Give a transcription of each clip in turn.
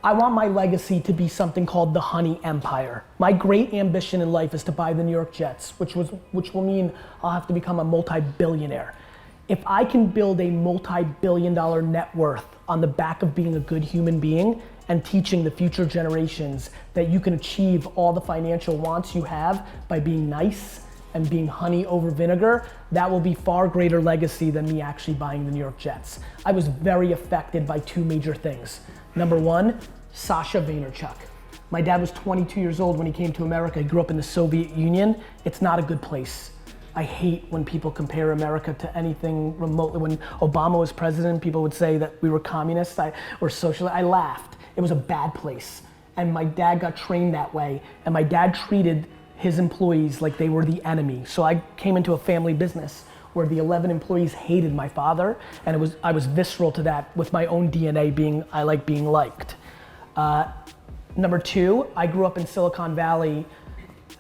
I want my legacy to be something called the Honey Empire. My great ambition in life is to buy the New York Jets, which will mean I'll have to become a multi-billionaire. If I can build a multi-billion-dollar net worth on the back of being a good human being and teaching the future generations that you can achieve all the financial wants you have by being nice and being honey over vinegar, that will be far greater legacy than me actually buying the New York Jets. I was very affected by two major things. Number one, Sasha Vaynerchuk. My dad was 22 years old when he came to America. He grew up in the Soviet Union. It's not a good place. I hate when people compare America to anything remotely. When Obama was president, people would say that we were communists or socialist. I laughed. It was a bad place. And my dad got trained that way. And my dad treated his employees like they were the enemy. So I came into a family business where the 11 employees hated my father, and I was visceral to that with my own DNA being, I like being liked. Number two, I grew up in Silicon Valley,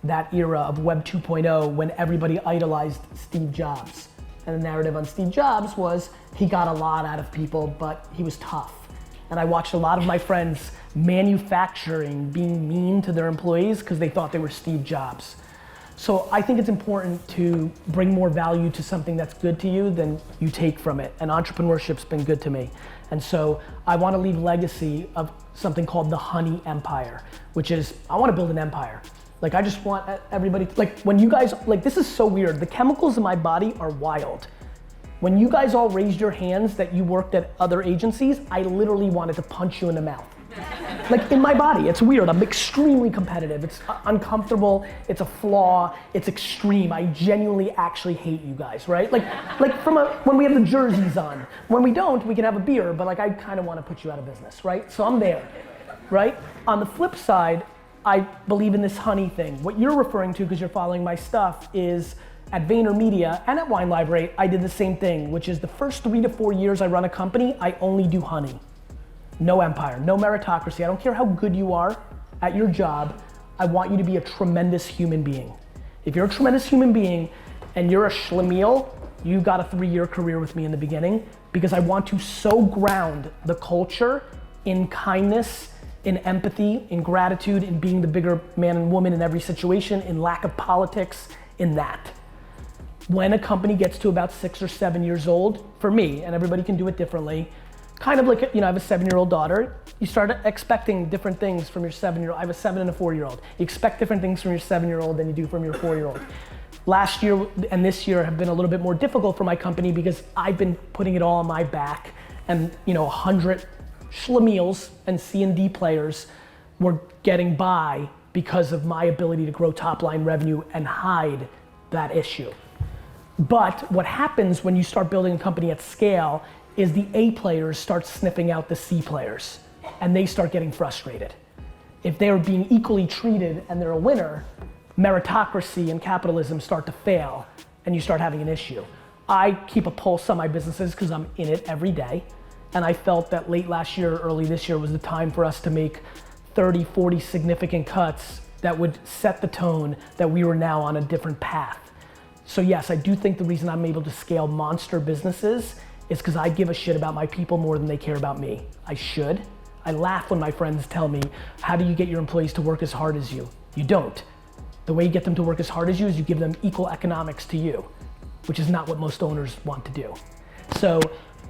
that era of Web 2.0 when everybody idolized Steve Jobs. And the narrative on Steve Jobs was he got a lot out of people, but he was tough. And I watched a lot of my friends manufacturing, being mean to their employees because they thought they were Steve Jobs. So I think it's important to bring more value to something that's good to you than you take from it. And entrepreneurship's been good to me. And so I want to leave legacy of something called the Honey Empire, which is, I want to build an empire. Like I just want everybody, like when you guys, like this is so weird. The chemicals in my body are wild. When you guys all raised your hands that you worked at other agencies, I literally wanted to punch you in the mouth. Like in my body, it's weird. I'm extremely competitive. It's uncomfortable. It's a flaw. It's extreme. I genuinely actually hate you guys, right? Like when we have the jerseys on. When we don't, we can have a beer, but like I kind of want to put you out of business, right? So I'm there, right? On the flip side, I believe in this honey thing. What you're referring to, because you're following my stuff, is at VaynerMedia and at Wine Library, I did the same thing, which is the first 3 to 4 years I run a company, I only do honey. No empire, no meritocracy. I don't care how good you are at your job. I want you to be a tremendous human being. If you're a tremendous human being and you're a schlemiel, you got a 3-year career with me in the beginning because I want to so ground the culture in kindness, in empathy, in gratitude, in being the bigger man and woman in every situation, in lack of politics, in that. When a company gets to about 6 or 7 years old, for me, and everybody can do it differently, kind of like, you know, I have a 7-year-old daughter. You start expecting different things from your 7-year-old. I have a 7 and a 4-year-old. You expect different things from your 7-year-old than you do from your 4-year-old. Last year and this year have been a little bit more difficult for my company because I've been putting it all on my back, and 100 schlemiels and C&D players were getting by because of my ability to grow top line revenue and hide that issue. But what happens when you start building a company at scale is the A players start sniffing out the C players and they start getting frustrated. If they're being equally treated and they're a winner, meritocracy and capitalism start to fail and you start having an issue. I keep a pulse on my businesses because I'm in it every day, and I felt that late last year, early this year was the time for us to make 30, 40 significant cuts that would set the tone that we were now on a different path. So yes, I do think the reason I'm able to scale monster businesses is because I give a shit about my people more than they care about me. I should. I laugh when my friends tell me, how do you get your employees to work as hard as you? You don't. The way you get them to work as hard as you is you give them equal economics to you, which is not what most owners want to do. So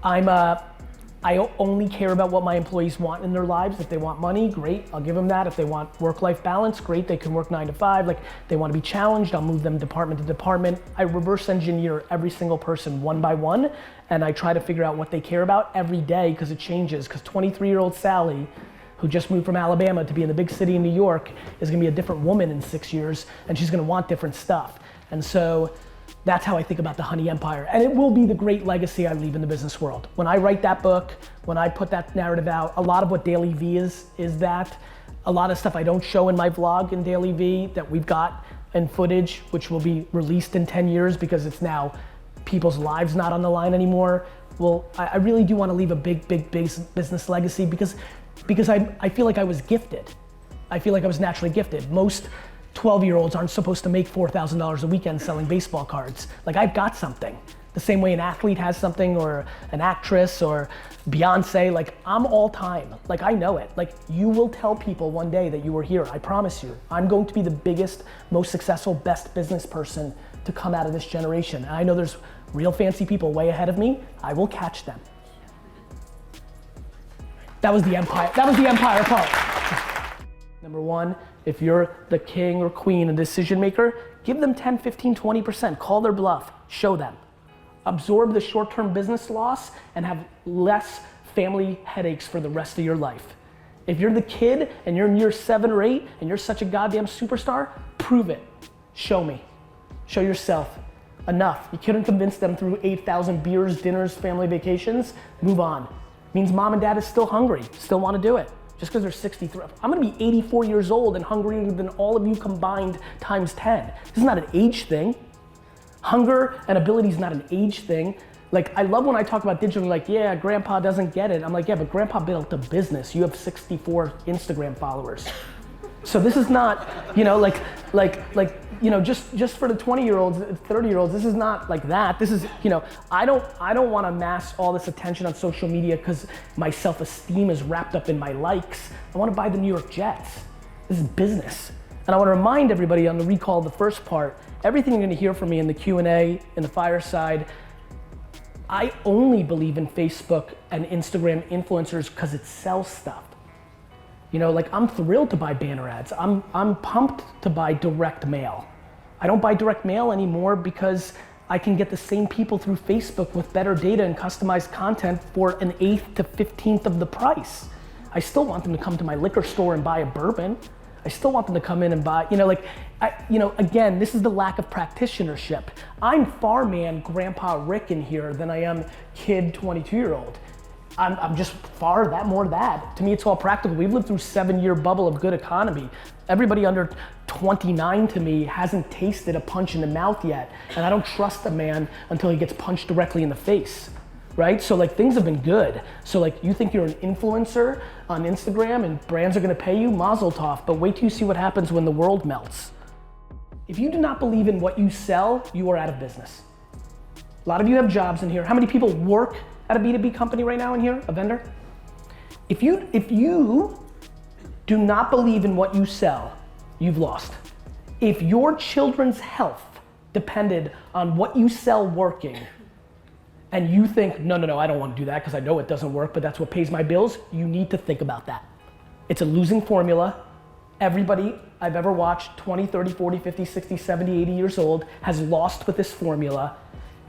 I only care about what my employees want in their lives. If they want money, great, I'll give them that. If they want work-life balance, great, they can work 9 to 5. Like, they want to be challenged, I'll move them department to department. I reverse engineer every single person one by one, and I try to figure out what they care about every day because it changes. Because 23-year-old Sally, who just moved from Alabama to be in the big city in New York, is gonna be a different woman in 6 years, and she's gonna want different stuff. And so, that's how I think about the Honey Empire. And it will be the great legacy I leave in the business world. When I write that book, when I put that narrative out, a lot of what Garyvee is that. A lot of stuff I don't show in my vlog in Garyvee that we've got in footage, which will be released in 10 years because it's now people's lives not on the line anymore. Well, I really do want to leave a big business legacy because I feel like I was gifted. I feel like I was naturally gifted. Most 12-year-olds aren't supposed to make $4,000 a weekend selling baseball cards. Like, I've got something. The same way an athlete has something, or an actress, or Beyonce, like I'm all time. Like I know it. Like you will tell people one day that you were here, I promise you. I'm going to be the biggest, most successful, best business person to come out of this generation. And I know there's real fancy people way ahead of me. I will catch them. That was the empire part. Number one, if you're the king or queen, a decision maker, give them 10, 15, 20%. Call their bluff, show them. Absorb the short-term business loss and have less family headaches for the rest of your life. If you're the kid and you're in year 7 or 8 and you're such a goddamn superstar, prove it. Show me. Show yourself. Enough. You couldn't convince them through 8,000 beers, dinners, family vacations. Move on. Means mom and dad is still hungry, still want to do it. Just because they're 63. I'm gonna be 84 years old and hungrier than all of you combined times 10. This is not an age thing. Hunger and ability is not an age thing. Like, I love when I talk about digital, like, yeah, grandpa doesn't get it. I'm like, yeah, but grandpa built a business. You have 64 Instagram followers. So this is not, you know, you know, just for the 20-year-olds, 30-year-olds, this is not like that. This is, you know, I don't want to amass all this attention on social media because my self-esteem is wrapped up in my likes. I want to buy the New York Jets. This is business. And I want to remind everybody on the recall of the first part, everything you're going to hear from me in the Q&A, in the fireside, I only believe in Facebook and Instagram influencers because it sells stuff. You know, like I'm thrilled to buy banner ads. I'm pumped to buy direct mail. I don't buy direct mail anymore because I can get the same people through Facebook with better data and customized content for an 1/8 to 15th of the price. I still want them to come to my liquor store and buy a bourbon. I still want them to come in and buy, you know, like, again, this is the lack of practitionership. I'm farman Grandpa Rick in here than I am kid 22-year-old. I'm just far more that. To me, it's all practical. We've lived through 7-year bubble of good economy. Everybody under 29 to me hasn't tasted a punch in the mouth yet. And I don't trust a man until he gets punched directly in the face, right? So like things have been good. So like you think you're an influencer on Instagram and brands are gonna pay you, mazel tov, but wait till you see what happens when the world melts. If you do not believe in what you sell, you are out of business. A lot of you have jobs in here. How many people work at a B2B company right now in here, a vendor? If you do not believe in what you sell, you've lost. If your children's health depended on what you sell working, and you think, no, I don't want to do that because I know it doesn't work, but that's what pays my bills, you need to think about that. It's a losing formula. Everybody I've ever watched, 20, 30, 40, 50, 60, 70, 80 years old, has lost with this formula.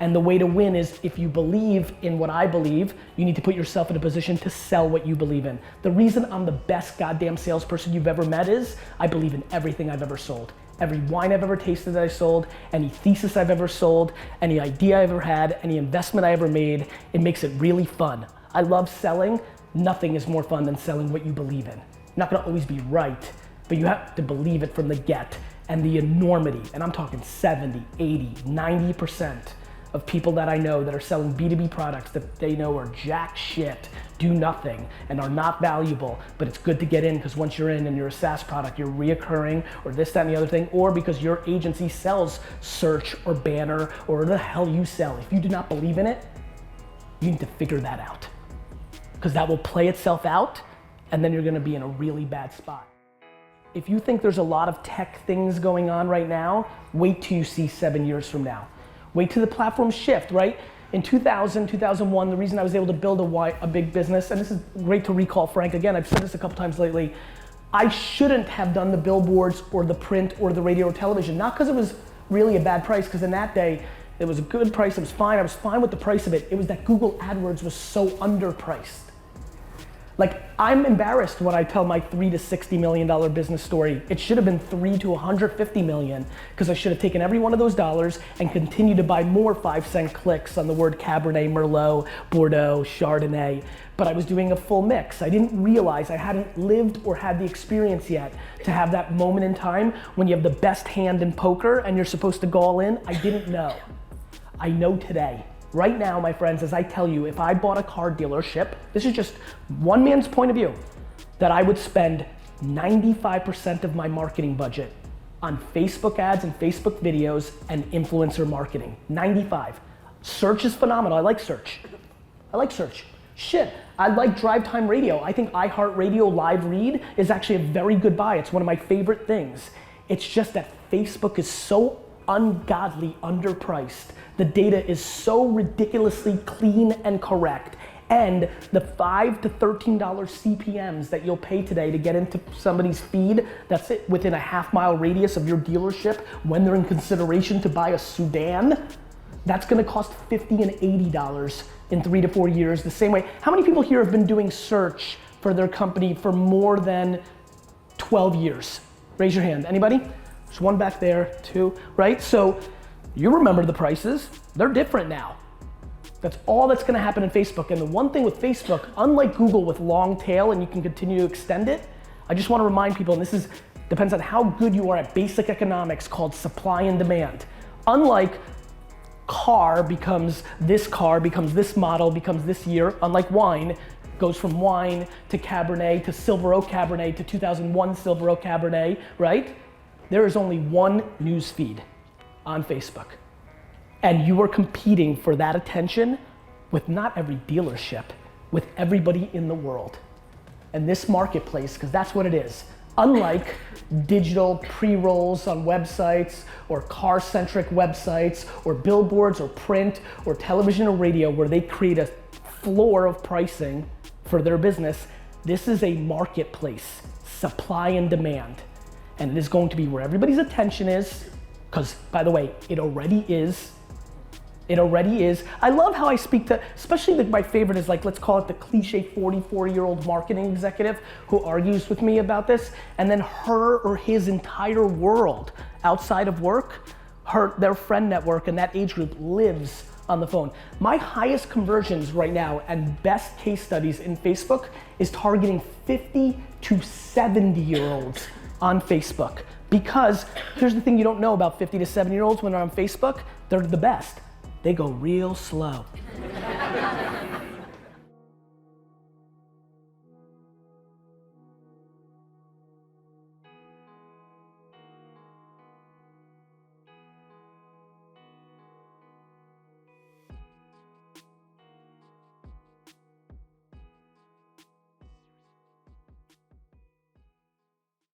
And the way to win is if you believe in what I believe, you need to put yourself in a position to sell what you believe in. The reason I'm the best goddamn salesperson you've ever met is I believe in everything I've ever sold. Every wine I've ever tasted that I sold, any thesis I've ever sold, any idea I've ever had, any investment I ever made, it makes it really fun. I love selling. Nothing is more fun than selling what you believe in. You're not gonna always be right, but you have to believe it from the get. And the enormity, and I'm talking 70, 80, 90% of people that I know that are selling B2B products that they know are jack shit, do nothing, and are not valuable, but it's good to get in because once you're in and you're a SaaS product, you're reoccurring, or this, that, and the other thing, or because your agency sells search or banner or the hell you sell. If you do not believe in it, you need to figure that out because that will play itself out and then you're gonna be in a really bad spot. If you think there's a lot of tech things going on right now, wait till you see 7 years from now. Wait till the platform shift, right? In 2000, 2001, the reason I was able to build a big business, and this is great to recall Frank again, I've said this a couple times lately, I shouldn't have done the billboards or the print or the radio or television, not because it was really a bad price, because in that day, it was a good price, it was fine, I was fine with the price of it. It was that Google AdWords was so underpriced. Like, I'm embarrassed when I tell my $3 to $60 million business story. It should have been $3 to $150 million because I should have taken every one of those dollars and continued to buy more 5-cent clicks on the word Cabernet, Merlot, Bordeaux, Chardonnay. But I was doing a full mix. I didn't realize I hadn't lived or had the experience yet to have that moment in time when you have the best hand in poker and you're supposed to go all in. I didn't know. I know today. Right now, my friends, as I tell you, if I bought a car dealership, this is just one man's point of view, that I would spend 95% of my marketing budget on Facebook ads and Facebook videos and influencer marketing. 95. Search is phenomenal. I like search. Shit, I like drive time radio. I think iHeartRadio live read is actually a very good buy. It's one of my favorite things. It's just that Facebook is so ungodly underpriced. The data is so ridiculously clean and correct. And the $5 to $13 CPMs that you'll pay today to get into somebody's feed that's it within a half-mile radius of your dealership when they're in consideration to buy a sedan, that's gonna cost $50 and $80 in 3 to 4 years. The same way, how many people here have been doing search for their company for more than 12 years? Raise your hand, anybody? There's one back there, two, right? So you remember the prices, they're different now. That's all that's gonna happen in Facebook. And the one thing with Facebook, unlike Google with long tail and you can continue to extend it, I just wanna remind people, and this depends on how good you are at basic economics called supply and demand. Unlike car becomes this model, becomes this year, unlike wine, goes from wine to Cabernet to Silver Oak Cabernet to 2001 Silver Oak Cabernet, right? There is only one news feed on Facebook. And you are competing for that attention with not every dealership, with everybody in the world. And this marketplace, because that's what it is, unlike digital pre-rolls on websites or car-centric websites or billboards or print or television or radio where they create a floor of pricing for their business, this is a marketplace, supply and demand. And it is going to be where everybody's attention is, because by the way, it already is. I love how I speak to, especially my favorite is like, let's call it the cliche 44-year-old marketing executive who argues with me about this, and then her or his entire world outside of work, their friend network and that age group lives on the phone. My highest conversions right now and best case studies in Facebook is targeting 50 to 70-year-olds on Facebook. Because here's the thing you don't know about 50 to 70-year-olds when they're on Facebook, they're the best. They go real slow.